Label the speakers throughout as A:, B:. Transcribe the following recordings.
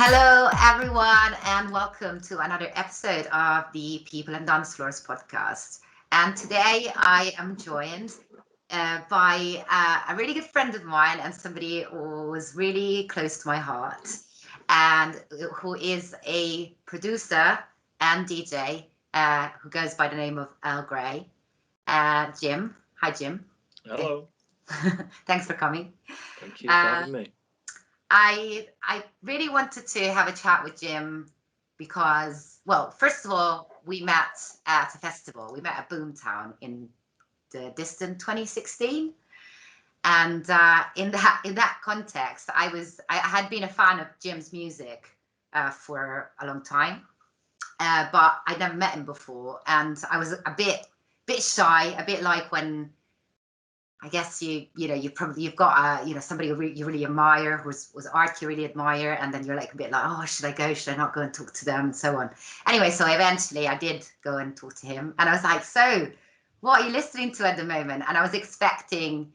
A: Hello, everyone, and welcome to another episode of the People and Danceflloors podcast. And today I am joined by a really good friend of mine and somebody who was really close to my heart, and who is a producer and DJ who goes by the name of Earl Grey. Jim. Hi, Jim.
B: Hello.
A: Thanks for coming.
B: Thank you for having me.
A: I really wanted to have a chat with Jim because, well, first of all, we met at a festival. We met at Boomtown in the distant 2016, and in that context, I had been a fan of Jim's music for a long time, but I'd never met him before, and I was a bit shy, a bit like when I guess you've got somebody you really admire, was art you really admire, and then you're like a bit like, oh, should I go, should I not go and talk to them, and so on. Anyway, so eventually I did go and talk to him, and I was like, so what are you listening to at the moment? And I was expecting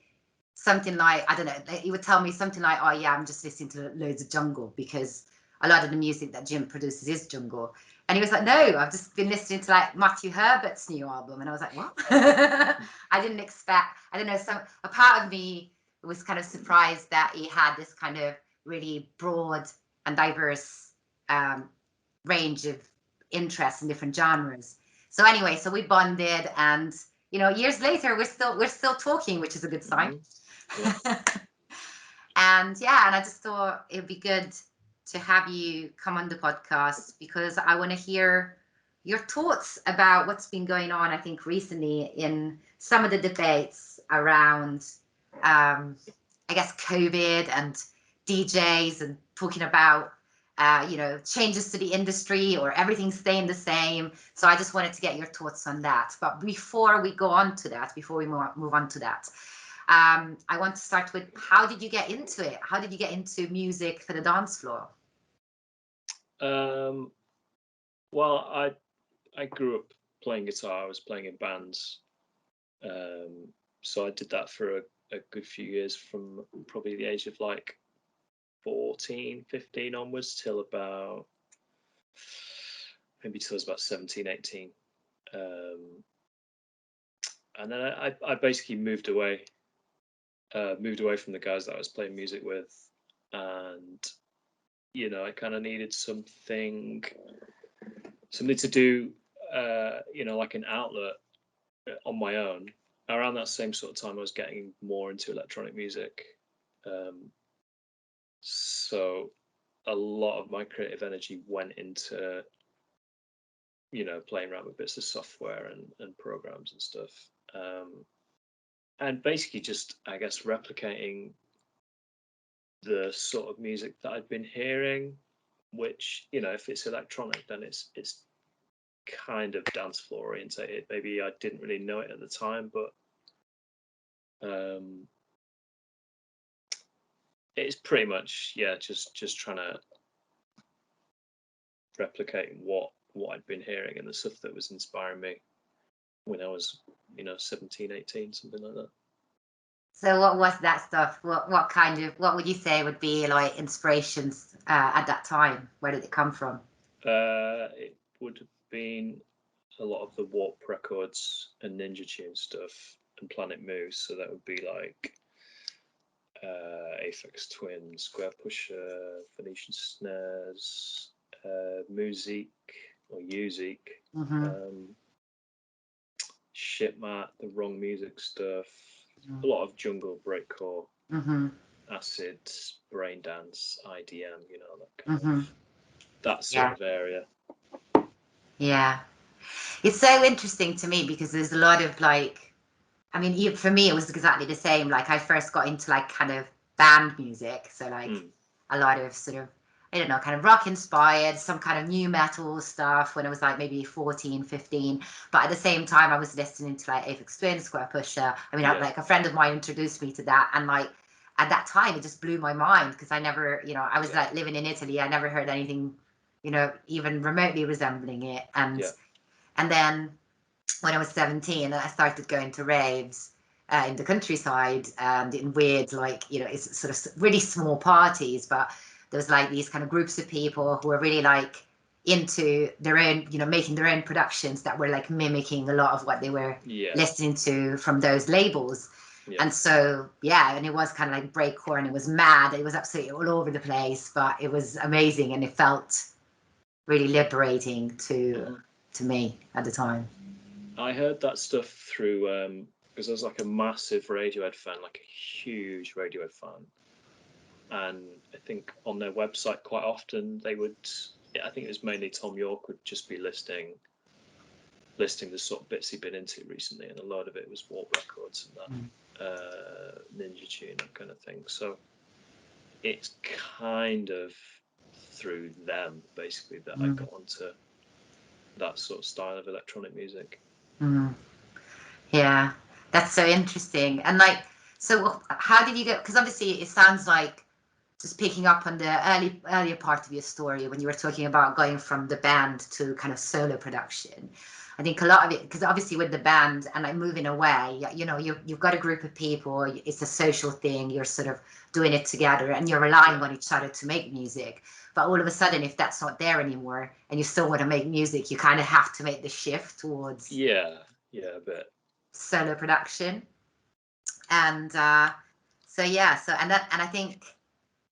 A: something like, I don't know, he would tell me something like, oh yeah, I'm just listening to loads of jungle because a lot of the music that Jim produces is jungle. And he was like, no, I've just been listening to like Matthew Herbert's new album. And I was like, what? I didn't expect, I don't know, a part of me was kind of surprised that he had this kind of really broad and diverse range of interests in different genres. So anyway, so we bonded, and years later we're still talking, which is a good sign.
B: Yeah.
A: And I just thought it would be good to have you come on the podcast because I want to hear your thoughts about what's been going on, I think, recently in some of the debates around, I guess, COVID and DJs and talking about, changes to the industry or everything staying the same. So I just wanted to get your thoughts on that. But before we go on to that, before we move on to that, I want to start with, how did you get into it? How did you get into music for the dance floor?
B: Well, I grew up playing guitar. I was playing in bands. So I did that for a good few years, from probably the age of like 14, 15 onwards till about, maybe till I was about 17, 18. And then I basically moved away from the guys that I was playing music with, and I kind of needed something to do, like an outlet on my own. Around that same sort of time, I was getting more into electronic music, so a lot of my creative energy went into playing around with bits of software and programs and stuff, and basically just, I guess, replicating the sort of music that I'd been hearing, which, if it's electronic, then it's kind of dance floor orientated. Maybe I didn't really know it at the time, but it's pretty much, just trying to replicate what I'd been hearing and the stuff that was inspiring me when I was 17, 18, something like that.
A: So what was that stuff? What would you say would be like inspirations at that time? Where did it come from?
B: It would have been a lot of the Warp Records and Ninja Tune stuff and Planet Moose. So that would be like Aphex Twin, Squarepusher, Venetian Snares, Musique or Uzik, Shipmat, the Wrong Music stuff, a lot of jungle, breakcore, acid, brain dance, IDM, that kind of, that sort of area.
A: Yeah, it's so interesting to me because there's a lot of like, I mean, even for me, it was exactly the same. Like I first got into like kind of band music, so like a lot of sort of, I don't know, kind of rock inspired, some kind of new metal stuff when I was like maybe 14, 15. But at the same time, I was listening to like Aphex Twin, Squarepusher. I mean, like a friend of mine introduced me to that. And like at that time, it just blew my mind because I never, I was like living in Italy. I never heard anything, even remotely resembling it. And then when I was 17, I started going to raves in the countryside and in weird, like, it's sort of really small parties, but there was like these kind of groups of people who were really like into their own, you know, making their own productions that were like mimicking a lot of what they were listening to from those labels. And so, yeah, and it was kind of like breakcore, and it was mad. It was absolutely all over the place, but it was amazing, and it felt really liberating to me at the time.
B: I heard that stuff through because I was like a massive Radiohead fan, like a huge Radiohead fan, and I think on their website quite often they would. I think it was mainly Tom York would just be listing the sort of bits he'd been into recently, and a lot of it was Warp Records and that Ninja Tune, that kind of thing. So it's kind of through them basically that I got onto that sort of style of electronic music.
A: Yeah, that's so interesting. And like, so how did you go? Because obviously it sounds like, just picking up on the earlier part of your story when you were talking about going from the band to kind of solo production. I think a lot of it, because obviously with the band and like moving away, you know, you've got a group of people, it's a social thing, you're sort of doing it together and you're relying on each other to make music. But all of a sudden, if that's not there anymore and you still want to make music, you kind of have to make the shift towards
B: a bit
A: solo production. And so and I think,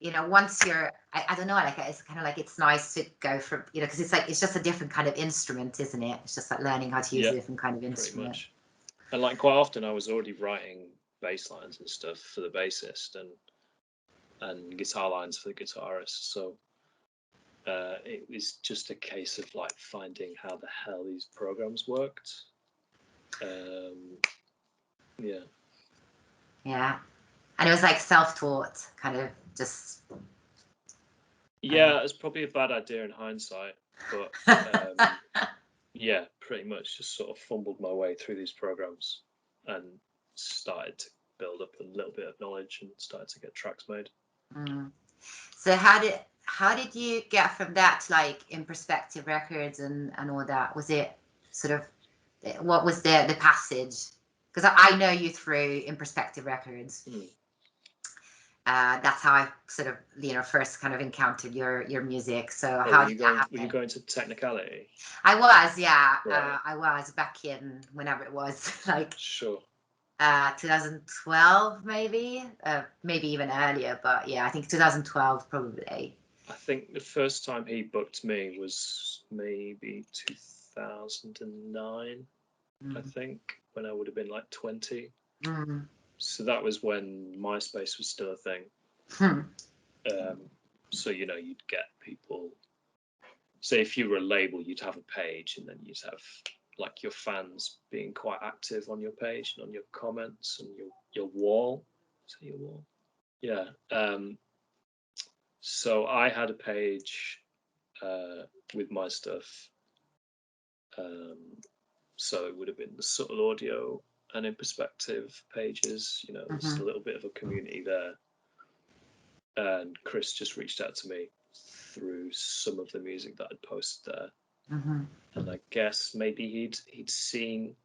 A: you know, once you're, I don't know, like it's kind of like it's nice to go from, you know, because it's like it's just a different kind of instrument, isn't it? It's just like learning how to use a different kind of instrument.
B: Pretty much. And like quite often I was already writing bass lines and stuff for the bassist and guitar lines for the guitarist. So it was just a case of like finding how the hell these programs worked.
A: Yeah. And it was like self-taught, kind of just.
B: Yeah, it's probably a bad idea in hindsight, but yeah, pretty much just sort of fumbled my way through these programs and started to build up a little bit of knowledge and started to get tracks made.
A: So how did you get from that to like In Perspective Records and all that? Was it sort of, what was the passage? Because I know you through In Perspective Records. That's how I sort of, you know, first kind of encountered your music. So how did that happen?
B: Were you going to Technicality?
A: I was, yeah.
B: Right.
A: I was back in whenever it was, like
B: sure.
A: 2012 maybe, maybe even earlier, but yeah, I think 2012 probably.
B: I think the first time he booked me was maybe 2009. I think, when I would have been like 20. So that was when MySpace was still a thing. So, you know, you'd get people, say if you were a label, you'd have a page and then you'd have like your fans being quite active on your page and on your comments and your wall. Is that your wall? Yeah. So I had a page with my stuff. So it would have been the Subtle Audio and In Perspective pages. You know, there's a little bit of a community there. And Chris just reached out to me through some of the music that I'd posted there. And I guess maybe he'd seen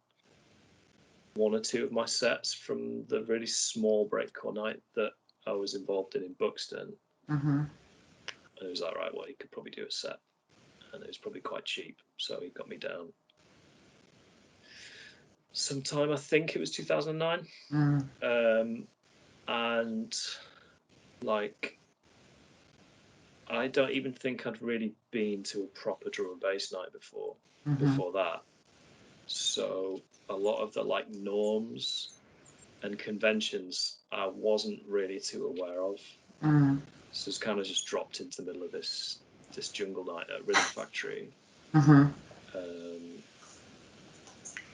B: one or two of my sets from the really small breakcore night that I was involved in Buxton. And it was like, right, well, he could probably do a set. And it was probably quite cheap. So he got me down. Sometime, I think it was 2009. And like, I don't even think I'd really been to a proper drum and bass night before that. So a lot of the like norms and conventions I wasn't really too aware of. So it's kind of just dropped into the middle of this jungle night at Rhythm Factory.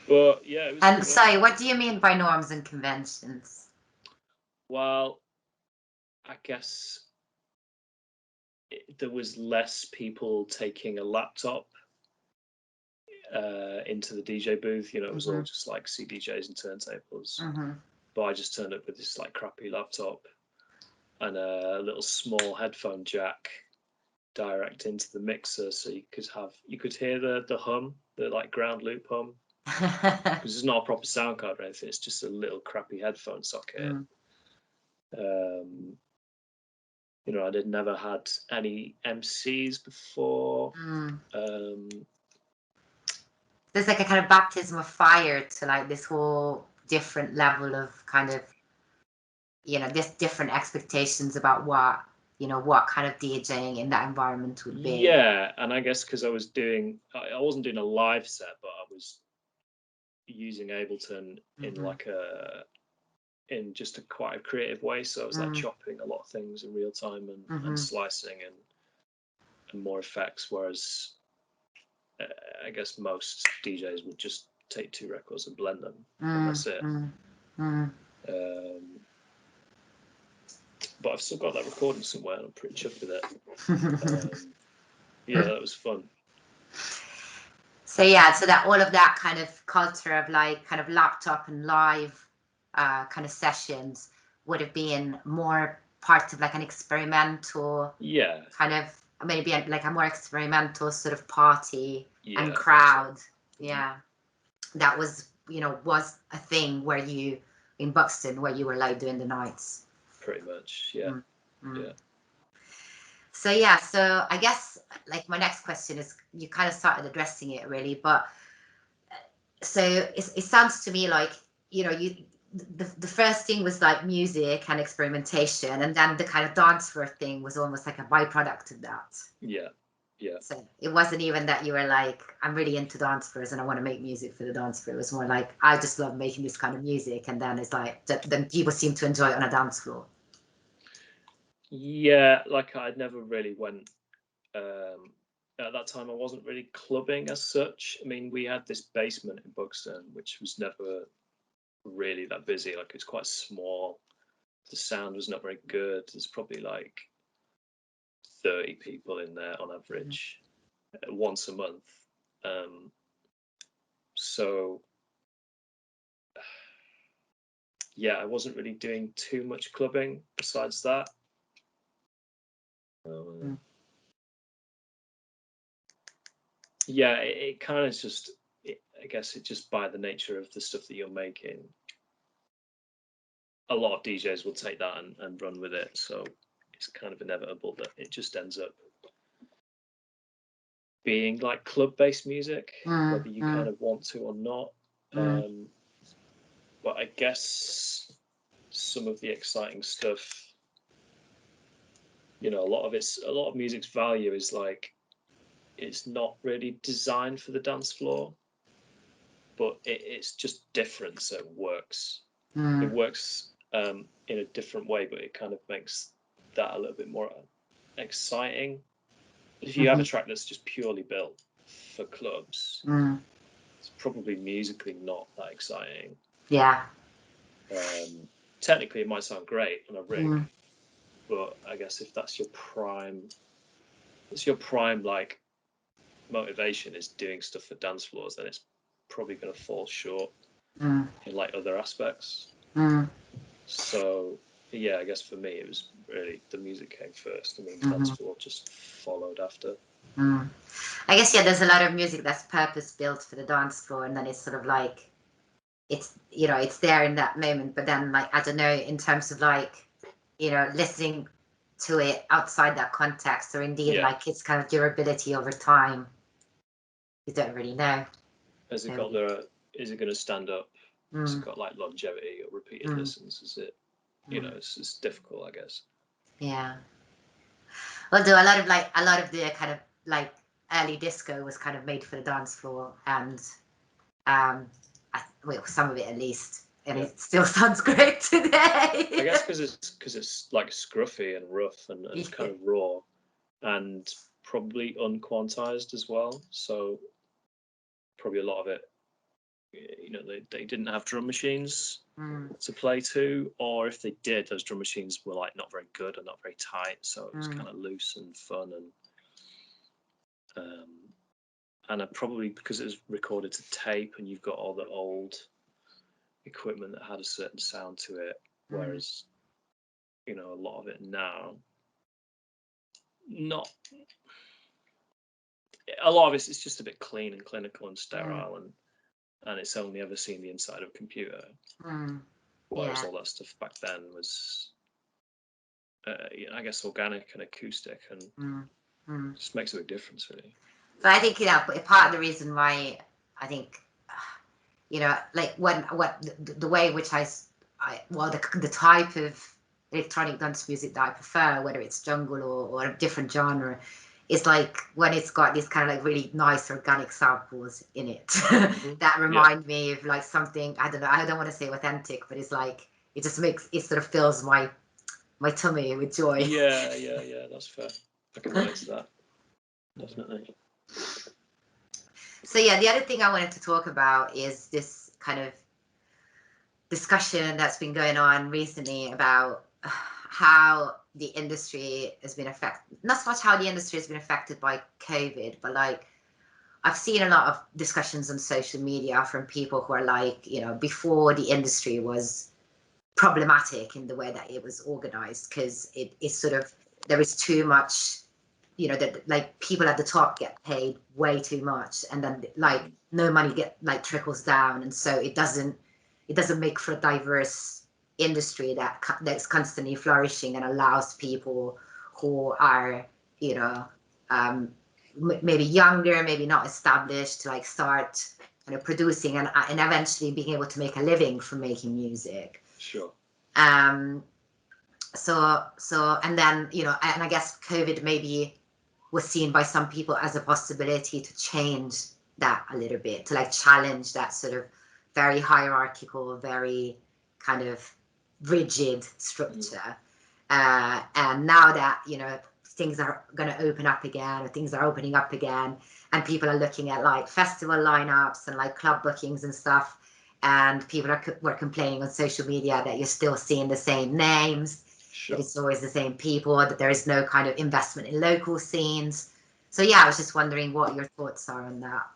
B: But yeah, it was.
A: And sorry, what do you mean by norms and conventions?
B: Well, I guess there was less people taking a laptop into the DJ booth. You know, it was all just like CDJs and turntables. But I just turned up with this like crappy laptop and a little small headphone jack direct into the mixer, so you could hear the hum, the like ground loop hum, because it's not a proper sound card or anything. It's just a little crappy headphone socket. you know, I'd never had any MCs before.
A: There's like a kind of baptism of fire to like this whole different level of kind of, you know, this different expectations about what, you know, what kind of DJing in that environment would be.
B: Yeah, and I guess because I wasn't doing a live set, but I was using Ableton in like in just a quite a creative way. So I was like chopping a lot of things in real time and slicing and more effects. Whereas I guess most DJs would just take 2 records and blend them, and that's it. But I've still got that recording somewhere, and I'm pretty chuffed with it. Yeah, that was fun.
A: So yeah, so that all of that kind of culture of like kind of laptop and live kind of sessions would have been more part of like an experimental, kind of maybe like a more experimental sort of party and crowd. Yeah, that was, you know, was a thing where you in Buxton where you were like doing the nights.
B: Pretty much, yeah. Yeah.
A: So yeah, so I guess like my next question is, you kind of started addressing it really, but so it sounds to me like, you know, the first thing was like music and experimentation, and then the kind of dance floor thing was almost like a byproduct of that.
B: Yeah. Yeah.
A: So it wasn't even that you were like, I'm really into dance floors and I want to make music for the dance floor. It was more like, I just love making this kind of music, and then it's like then people seem to enjoy it on a dance floor.
B: Yeah, like I never really went. At that time, I wasn't really clubbing as such. I mean, we had this basement in Buxton, which was never really that busy. Like, it's quite small. The sound was not very good. There's probably like 30 people in there on average once a month. So, yeah, I wasn't really doing too much clubbing besides that. Yeah, it kind of just, I guess it just by the nature of the stuff that you're making, a lot of DJs will take that and run with it. So it's kind of inevitable that it just ends up being like club-based music, whether you kind of want to or not. But I guess some of the exciting stuff, you know, a lot of music's value is like, it's not really designed for the dance floor, but it's just different, so it works. It works in a different way, but it kind of makes that a little bit more exciting. If you have a track that's just purely built for clubs, it's probably musically not that exciting.
A: Yeah.
B: Technically, it might sound great on a rig, but I guess if that's your prime, like motivation is doing stuff for dance floors, then it's probably going to fall short in like other aspects. So yeah, I guess for me it was really the music came first, and then the dance floor just followed after.
A: I guess, yeah, there's a lot of music that's purpose built for the dance floor, and then it's sort of like, it's, you know, it's there in that moment, but then like, I don't know, in terms of like, you know, listening to it outside that context, or indeed like its kind of durability over time, you don't really know.
B: Is it going to stand up? Has it got like longevity or repeated listens? Is it, you know, it's difficult, I guess.
A: Yeah. Although a lot of the kind of like early disco was kind of made for the dance floor, and well, some of it at least, and it still sounds great today.
B: I guess because it's like scruffy and rough and kind of raw, and probably unquantized as well. So probably a lot of it, you know, they didn't have drum machines to play to, or if they did, those drum machines were like not very good and not very tight, so it was kind of loose and fun, and probably because it was recorded to tape and you've got all the old equipment that had a certain sound to it, whereas, you know, a lot of it now, not a lot of it's just a bit clean and clinical and sterile, and it's only ever seen the inside of a computer. Whereas all that stuff back then was I guess organic and acoustic, and just makes a big difference, really.
A: But I think part of the reason why I think like the way which the type of electronic dance music that I prefer, whether it's jungle or a different genre, is like when it's got these kind of like really nice organic samples in it that remind me of like something, I don't know, I don't want to say authentic, but it's like it sort of fills my tummy with joy.
B: Yeah, that's fair. I can relate to that. Definitely.
A: So yeah, the other thing I wanted to talk about is this kind of discussion that's been going on recently about how the industry has been affected, not so much how the industry has been affected by COVID, but like I've seen a lot of discussions on social media from people who are like, before the industry was problematic in the way that it was organized, because it is sort of, there is too much, that like people at the top get paid way too much, and then like no money trickles down, and so it doesn't make for a diverse industry that's constantly flourishing and allows people who are maybe younger, maybe not established, to like start producing and eventually being able to make a living from making music.
B: Sure.
A: So and then and I guess COVID maybe was seen by some people as a possibility to change that a little bit, to like challenge that sort of very hierarchical, very kind of rigid structure. And now that things are going to open up again, or things are opening up again, and people are looking at like festival lineups and like club bookings and stuff, and people were complaining on social media that you're still seeing the same names, that it's always the same people, that there is no kind of investment in local scenes. So yeah, I was just wondering what your thoughts are on that.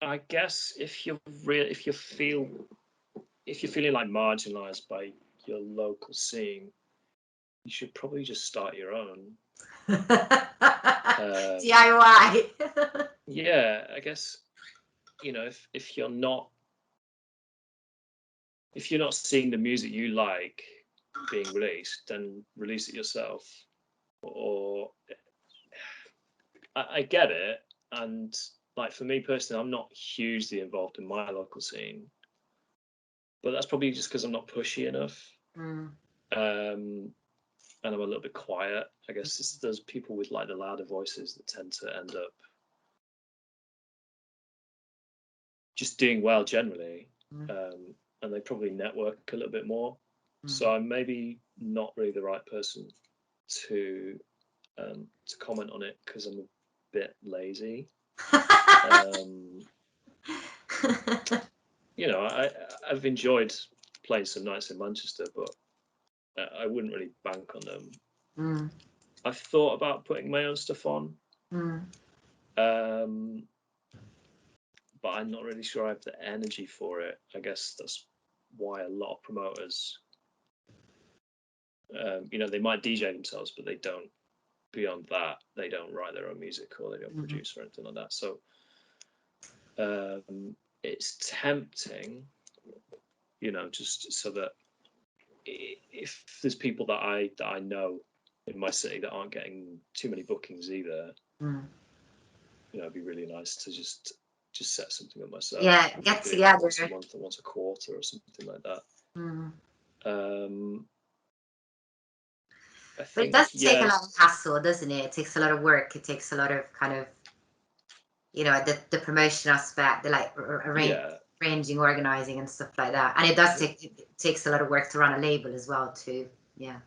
B: I guess if you're feeling like marginalized by your local scene, you should probably just start your own.
A: DIY.
B: Yeah, I guess if you're not seeing the music you like being released, then release it yourself. Or I get it, and like for me personally, I'm not hugely involved in my local scene, but that's probably just because I'm not pushy enough. And I'm a little bit quiet. I guess it's those people with like the louder voices that tend to end up just doing well generally, and they probably network a little bit more. So I'm maybe not really the right person to comment on it, because I'm a bit lazy. I've enjoyed playing some nights in Manchester, but I wouldn't really bank on them. I've thought about putting my own stuff on, but I'm not really sure I have the energy for it. I guess that's why a lot of promoters, they might DJ themselves, but they don't. Beyond that, they don't write their own music, or they don't produce or anything like that. So it's tempting, just so that if there's people that I know in my city that aren't getting too many bookings either, it'd be really nice to just set something up myself.
A: Yeah, get together
B: once a month or once a quarter or something like that.
A: But it does take a lot of hassle, doesn't it? It takes a lot of work. It takes a lot of kind of, the promotion aspect, the like arranging, organizing, and stuff like that. And it takes a lot of work to run a label as well, too. Yeah.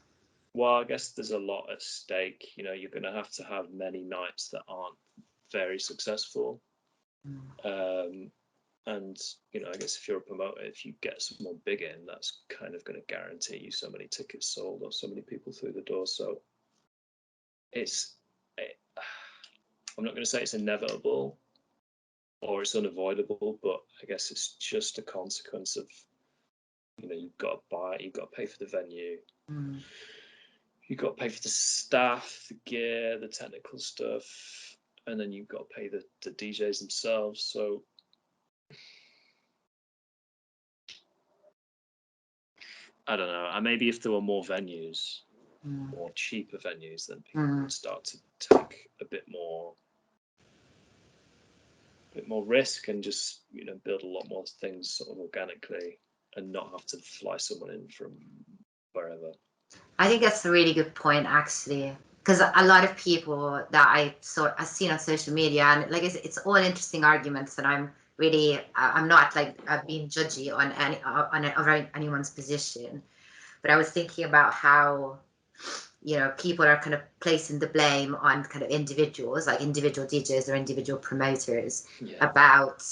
B: Well, I guess there's a lot at stake. You're going to have many nights that aren't very successful. And I guess if you're a promoter, if you get someone big in, that's kind of going to guarantee you so many tickets sold or so many people through the door. So I'm not going to say it's inevitable or it's unavoidable, but I guess it's just a consequence of, you've got to pay for the venue. You've got to pay for the staff, the gear, the technical stuff, and then you've got to pay the DJs themselves. So I don't know. Maybe if there were more venues, more cheaper venues, then people would start to take a bit more risk and just, you know, build a lot more things sort of organically and not have to fly someone in from wherever.
A: I think that's a really good point, actually, because a lot of people that I've seen on social media, and like it's all interesting arguments, and I'm not like being judgy on anyone's position, but I was thinking about how, you know, people are kind of placing the blame on kind of individuals, like individual DJs or individual promoters, about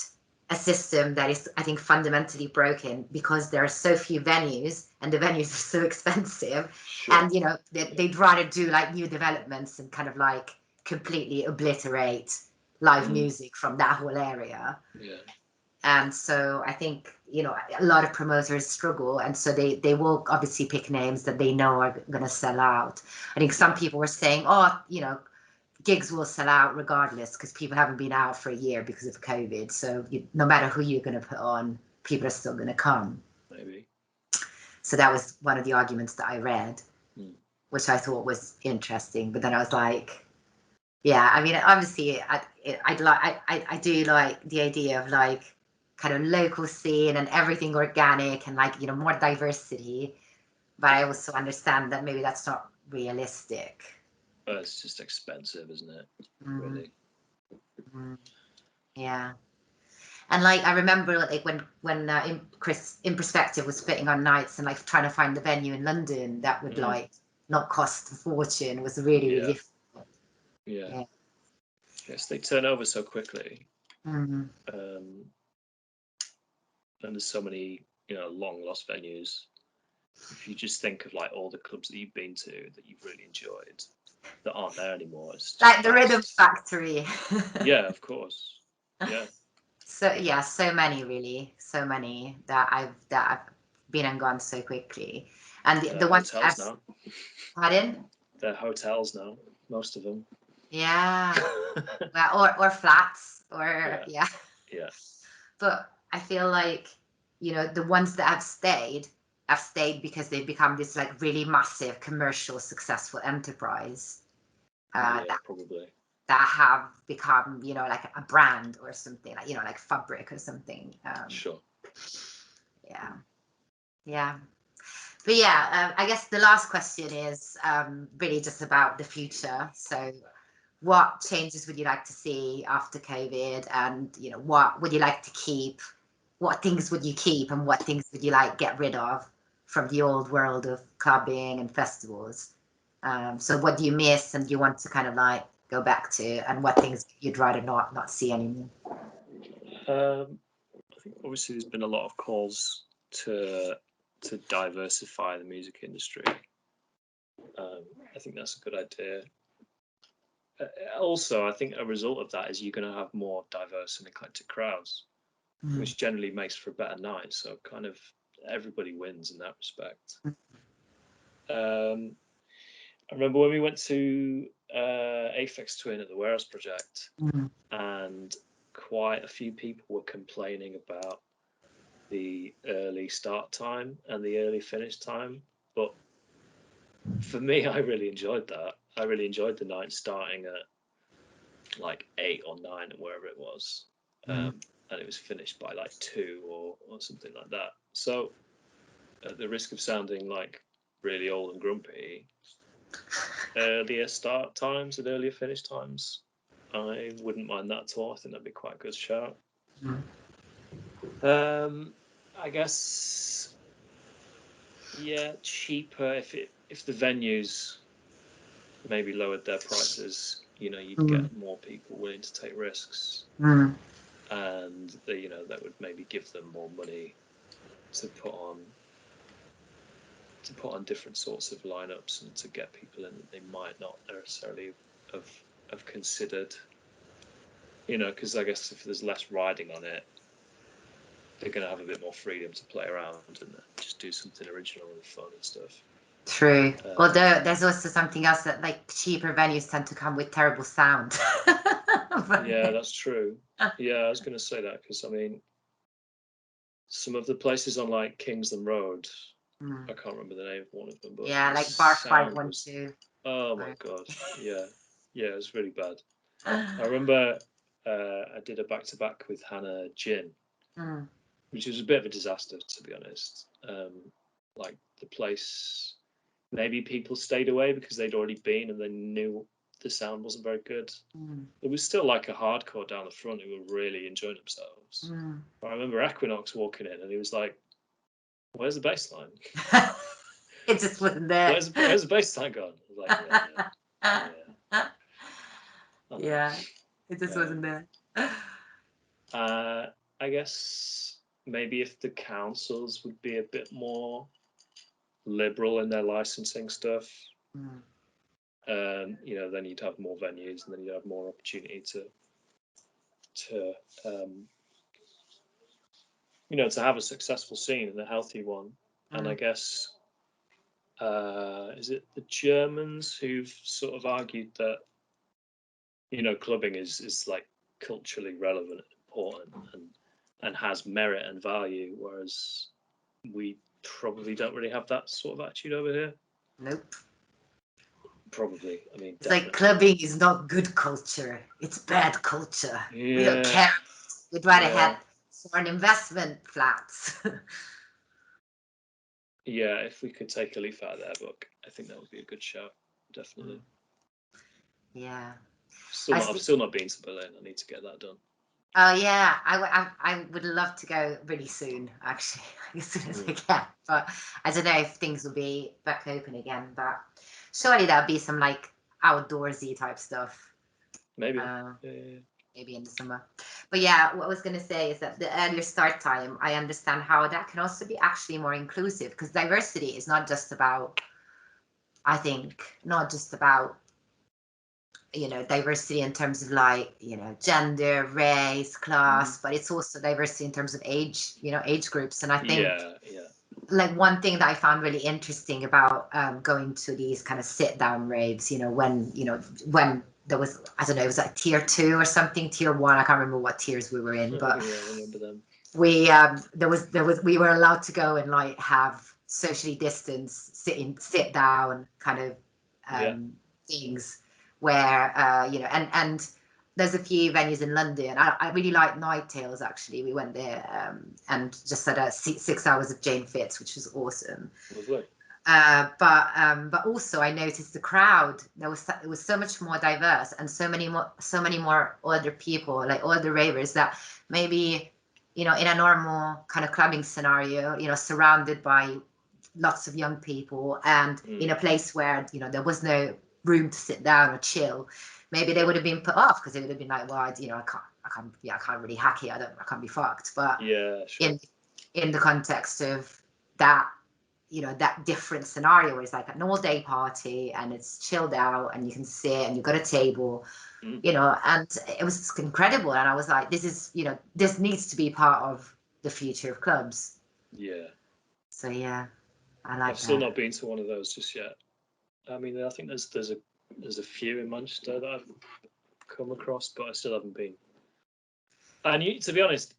A: a system that is, I think, fundamentally broken because there are so few venues and the venues are so expensive. Sure. And, you know, they'd rather do like new developments and kind of like completely obliterate live music from that whole area.
B: Yeah.
A: And so I think, you know, a lot of promoters struggle. And so they will obviously pick names that they know are going to sell out. I think some people were saying, oh, you know, gigs will sell out regardless because people haven't been out for a year because of COVID. So no matter who you're going to put on, people are still going to come.
B: Maybe.
A: So that was one of the arguments that I read, which I thought was interesting. But then I was like, yeah, I mean, obviously, I do like the idea of like kind of local scene and everything organic and like, you know, more diversity. But I also understand that maybe that's not realistic.
B: Well, it's just expensive, isn't it? Really.
A: Yeah. And like I remember like when Chris in Perspective was spitting on nights and like trying to find the venue in London that would like not cost a fortune was really difficult.
B: Yeah. Yes, they turn over so quickly. And there's so many, you know, long lost venues. If you just think of like all the clubs that you've been to that you've really enjoyed that aren't there anymore, it's
A: like the Rhythm Factory.
B: Yeah, of course. Yeah.
A: So yeah, so many that I've been and gone so quickly, and the ones
B: hotels now.
A: Pardon?
B: They're hotels now, most of them.
A: Yeah. Well, or flats, or yeah. But I feel like, you know, the ones that have stayed because they've become this like really massive commercial successful enterprise.
B: Probably.
A: That have become, you know, like a brand or something, like, you know, like Fabric or something.
B: Sure.
A: Yeah. But yeah, I guess the last question is really just about the future. So what changes would you like to see after COVID, and, you know, what would you like to keep? What things would you keep and what things would you like get rid of from the old world of clubbing and festivals? So what do you miss and do you want to kind of like go back to, and what things you'd rather not see anymore?
B: I think obviously there's been a lot of calls to diversify the music industry. I think that's a good idea. Also, I think a result of that is you're going to have more diverse and eclectic crowds, which generally makes for a better night. So kind of everybody wins in that respect. I remember when we went to Aphex Twin at the Weirdos project, and quite a few people were complaining about the early start time and the early finish time. But for me, I really enjoyed that. I really enjoyed the night starting at like 8 or 9 or wherever it was. And it was finished by like 2 or something like that. So at the risk of sounding like really old and grumpy, earlier start times and earlier finish times, I wouldn't mind that at all. I think that'd be quite a good shout. I guess, yeah, cheaper if the venues maybe lowered their prices, you know, you'd get more people willing to take risks, and you know, that would maybe give them more money to put on different sorts of lineups and to get people in that they might not necessarily have considered, you know, because I guess if there's less riding on it, they're going to have a bit more freedom to play around and just do something original and fun and stuff.
A: True. Although there's also something else, that like cheaper venues tend to come with terrible sound.
B: Yeah, that's true. Yeah, I was going to say that because I mean, some of the places on like Kingsland Road,
A: Mm.
B: I can't remember the name of one of them, but
A: Yeah,
B: the
A: like bar
B: sound was,
A: 512.
B: oh my god, yeah, it was really bad. I remember I did a back-to-back with Hannah Jin,
A: Mm.
B: which was a bit of a disaster, to be honest. Like the place, maybe people stayed away because they'd already been and they knew the sound wasn't very good.
A: Mm.
B: It was still like a hardcore down the front who were really enjoying themselves.
A: Mm.
B: I remember Equinox walking in and he was like, "Where's the bass line?
A: It just wasn't there.
B: Where's the bass line gone?" I was like, "Yeah,
A: Yeah, it just wasn't
B: Um,
A: there.
B: I guess maybe if the councils would be a bit more liberal in their licensing stuff,
A: Mm.
B: then you'd have more venues and then you'd have more opportunity to to have a successful scene and a healthy one. And I guess is it the Germans who've sort of argued that clubbing is like culturally relevant and important and has merit and value, whereas we probably don't really have that sort of attitude over here.
A: Nope.
B: Probably. I mean,
A: It's like
B: definitely.
A: clubbing is not good culture. It's bad culture.
B: Yeah.
A: We don't care. We'd rather have foreign investment flats.
B: Yeah, if we could take a leaf out of their book, I think that would be a good shout. Definitely.
A: Yeah.
B: I've still not been to Berlin. I need to get that done.
A: Oh yeah, I would love to go really soon, actually, as soon as I can. But I don't know if things will be back open again. But surely there'll be some like outdoorsy type stuff.
B: Maybe.
A: Maybe in the summer. But yeah, what I was going to say is that the earlier start time, I understand how that can also be actually more inclusive, because diversity is not just about, I think, not just about diversity in terms of like, gender, race, class, but it's also diversity in terms of age, age groups. And I think like one thing that I found really interesting about going to these kind of sit down raves, when there was, I don't know, it was like tier 2 or something, tier 1, I can't remember what tiers we were in, but
B: I remember them.
A: We we were allowed to go and like have socially distanced sit down kind of things where and there's a few venues in London. I really like Night Tales, actually. We went there and just had 6 hours of Jane Fitz, which was awesome.
B: Lovely.
A: But also I noticed the crowd. It was so much more diverse and so many more older people, like older ravers that maybe in a normal kind of clubbing scenario, surrounded by lots of young people and in a place where there was no room to sit down or chill, maybe they would have been put off because they would have been like, well, I can't really hack it. I can't be fucked. But in the context of that, that different scenario where it's like an all day party and it's chilled out and you can sit and you've got a table, and it was incredible. And I was like, this needs to be part of the future of clubs.
B: Yeah.
A: So yeah, I like
B: I've still not been to one of those just yet. I mean, I think there's a few in Manchester that I've come across, but I still haven't been. And to be honest,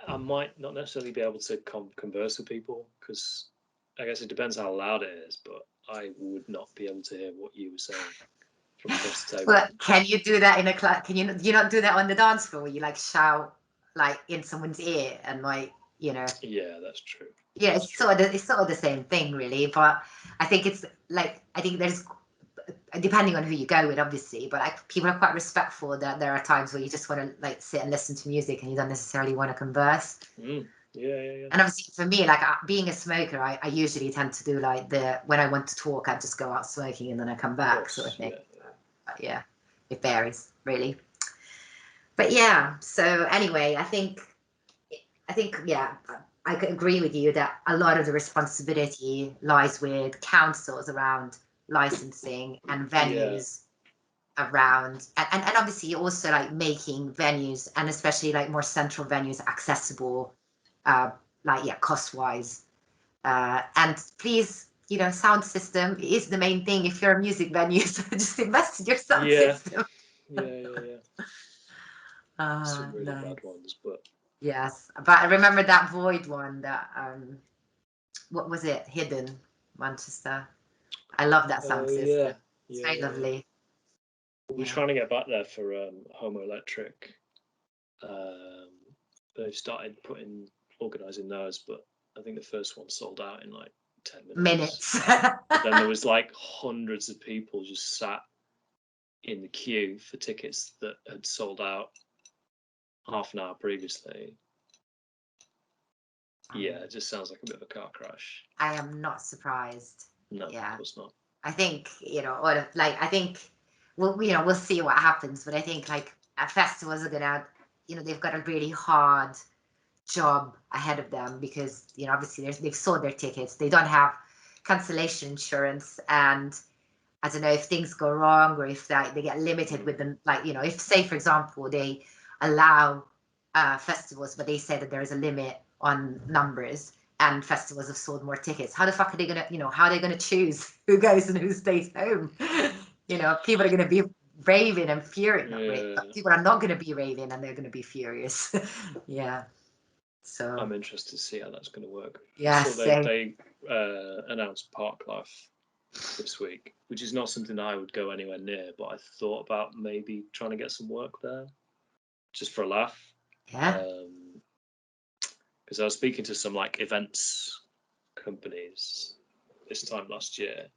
B: I might not necessarily be able to converse with people because I guess it depends how loud it is, but I would not be able to hear what you were saying from across the table.
A: But can you do that in a club? Do you not do that on the dance floor where you like shout like in someone's ear and like,
B: Yeah, that's true.
A: Yeah, it's sort of the same thing, really. But I think it's like, I think there's, depending on who you go with, obviously, but like people are quite respectful that there are times where you just want to like sit and listen to music and you don't necessarily want to converse.
B: Yeah.
A: And obviously for me, like being a smoker, I usually tend to do like when I want to talk, I just go out smoking and then I come back, sort of thing. But yeah, it varies really. But yeah, so anyway, I think yeah, I could agree with you that a lot of the responsibility lies with councils around licensing and venues around, and obviously also like making venues and especially like more central venues accessible, cost wise. And please, sound system is the main thing. If you're a music venue, so just invest in your sound system.
B: Yeah. Some really bad ones, but
A: yes. But I remember that Void one that what was it? Hidden Manchester. I love that sound
B: Oh
A: system.
B: yeah,
A: It's
B: yeah,
A: very
B: yeah.
A: lovely.
B: We're
A: Yeah.
B: trying to get back there for Homo Electric. They've started organising those, but I think the first one sold out in like 10 minutes. But then there was like hundreds of people just sat in the queue for tickets that had sold out half an hour previously. Yeah, it just sounds like a bit of a car crash.
A: I am not surprised.
B: No,
A: Yeah.
B: of course not.
A: I think, I think we'll see what happens, but I think like festivals are gonna, they've got a really hard job ahead of them because, obviously they've sold their tickets. They don't have cancellation insurance, and I don't know if things go wrong or if they get limited with them. Like, if say for example they allow festivals, but they say that there is a limit on numbers, and festivals have sold more tickets. How the fuck are they gonna, how are they gonna choose who goes and who stays home? People are gonna be raving and furious.
B: Yeah.
A: People are not gonna be raving and they're gonna be furious. Yeah. So
B: I'm interested to see how that's going to work.
A: yeah,
B: So
A: same.
B: they announced Parklife this week, which is not something I would go anywhere near, but I thought about maybe trying to get some work there, just for a laugh.
A: Yeah.
B: Because I was speaking to some like events companies this time last year,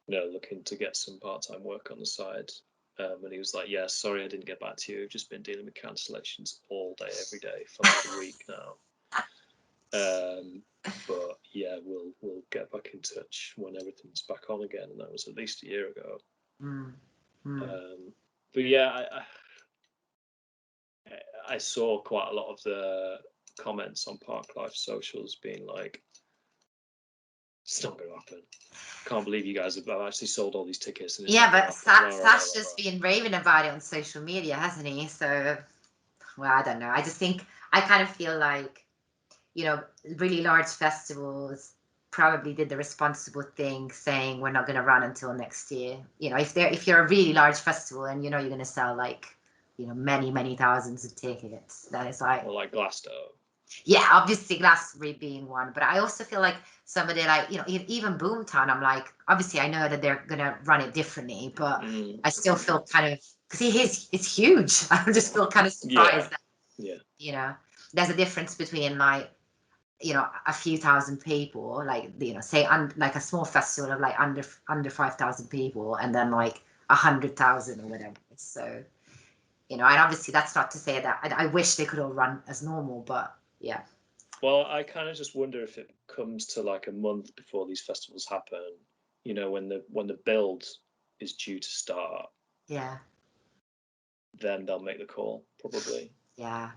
B: looking to get some part-time work on the side. And he was like, "Yeah, sorry, I didn't get back to you. I've just been dealing with cancellations all day, every day for like a week now." But yeah, we'll get back in touch when everything's back on again, and that was at least a year ago. But yeah, I saw quite a lot of the comments on Parklife socials being like, "It's not going to happen. Can't believe you guys have actually sold all these tickets." And
A: Yeah, but Sash just been raving about it on social media, hasn't he? So, well, I don't know. I just think I kind of feel like, really large festivals probably did the responsible thing, saying we're not going to run until next year. If you're a really large festival and you're going to sell like, many thousands of tickets, then it's like,
B: or like Glasgow.
A: Yeah, obviously Glastonbury being one, but I also feel like somebody like, even Boomtown, I'm like, obviously I know that they're gonna run it differently, but I still feel kind of, because it's huge. I just feel kind of surprised that, there's a difference between like, a few thousand people, like, say like a small festival of like under 5,000 people, and then like 100,000 or whatever. So, and obviously that's not to say that I wish they could all run as normal, but yeah.
B: Well, I kind of just wonder if it comes to like a month before these festivals happen, when the build is due to start.
A: Yeah.
B: Then they'll make the call, probably.
A: Yeah.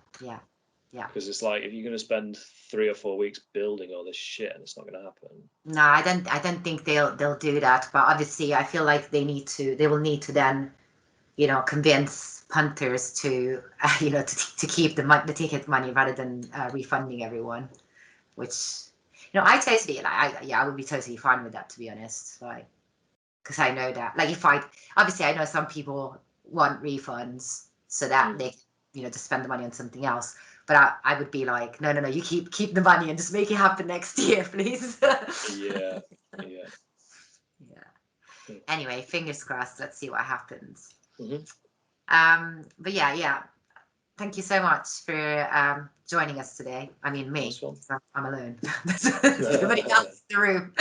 B: Because it's like, if you're going to spend 3 or 4 weeks building all this shit, and it's not going to happen.
A: No, I don't think they'll do that. But obviously, I feel like they will need to then, convince punters to, to keep the ticket money rather than refunding everyone. Which, I totally I would be totally fine with that, to be honest. Like, because I know that, like, obviously I know some people want refunds so that they, just spend the money on something else. But I would be like, no, you keep the money and just make it happen next year, please.
B: Yeah.
A: Anyway, fingers crossed. Let's see what happens.
B: Mm-hmm.
A: But yeah. Thank you so much for joining us today. I mean, me. I'm alone. Everybody else in the room.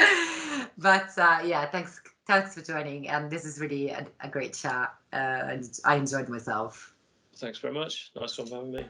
A: But yeah, thanks for joining. And this is really a great chat. And I enjoyed myself.
B: Thanks very much. Nice one for having me.